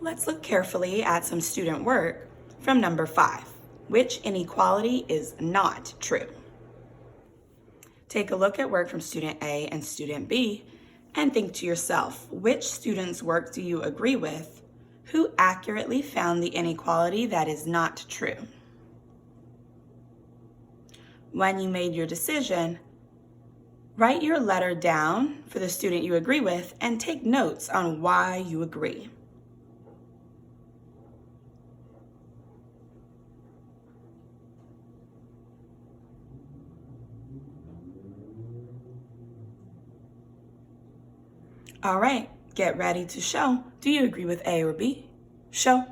Let's look carefully at some student work from number 5. Which inequality is not true? Take a look at work from student A and student B and think to yourself, which student's work do you agree with? Who accurately found the inequality that is not true? When you made your decision, write your letter down for the student you agree with and take notes on why you agree. All right, get ready to show. Do you agree with A or B? Show.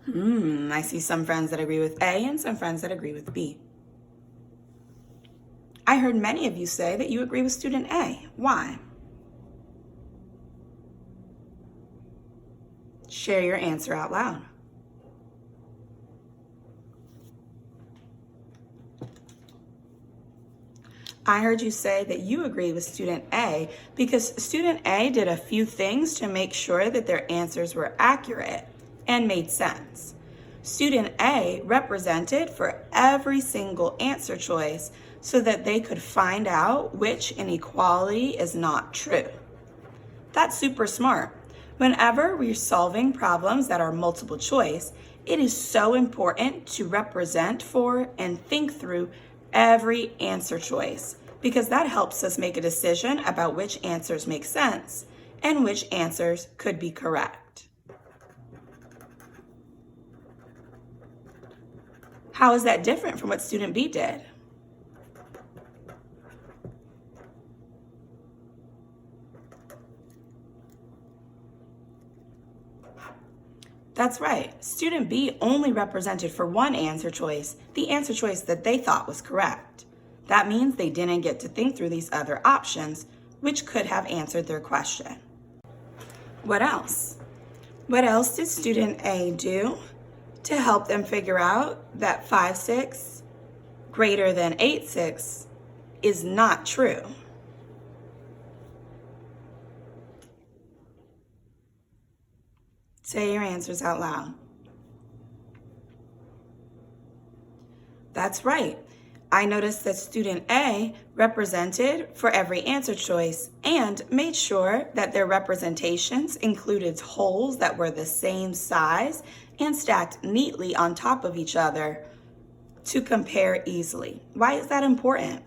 I see some friends that agree with A and some friends that agree with B. I heard many of you say that you agree with student A. Why? Share your answer out loud. I heard you say that you agree with student A because student A did a few things to make sure that their answers were accurate and made sense. Student A represented for every single answer choice so that they could find out which inequality is not true. That's super smart. Whenever we're solving problems that are multiple choice, it is so important to represent for and think through every answer choice because that helps us make a decision about which answers make sense and which answers could be correct. How is that different from what student B did? That's right. Student B only represented for one answer choice, the answer choice that they thought was correct. That means they didn't get to think through these other options, which could have answered their question. What else? What else did student A do to help them figure out that 5-6 greater than 8-6 is not true? Say your answers out loud. That's right. I noticed that student A represented for every answer choice and made sure that their representations included holes that were the same size and stacked neatly on top of each other to compare easily. Why is that important?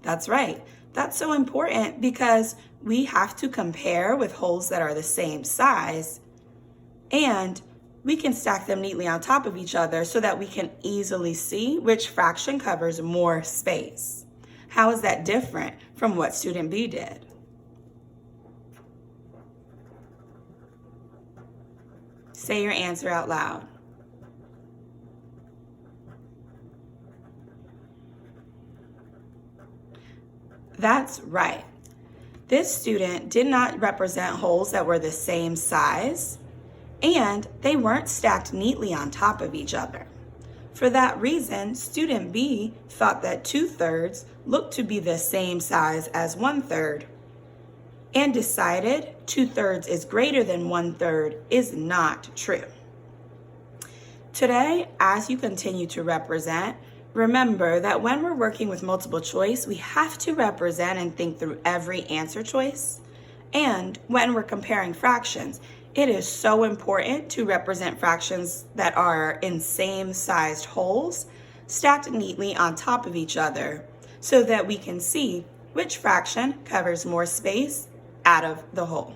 That's right. That's so important because we have to compare with holes that are the same size, and we can stack them neatly on top of each other so that we can easily see which fraction covers more space. How is that different from what student B did? Say your answer out loud. That's right. This student did not represent holes that were the same size, and they weren't stacked neatly on top of each other. For that reason, student B thought that 2/3 looked to be the same size as 1/3 and decided 2/3 is greater than 1/3 is not true. Today, as you continue to represent, remember that when we're working with multiple choice, we have to represent and think through every answer choice. And when we're comparing fractions, it is so important to represent fractions that are in same sized wholes, stacked neatly on top of each other, so that we can see which fraction covers more space out of the whole.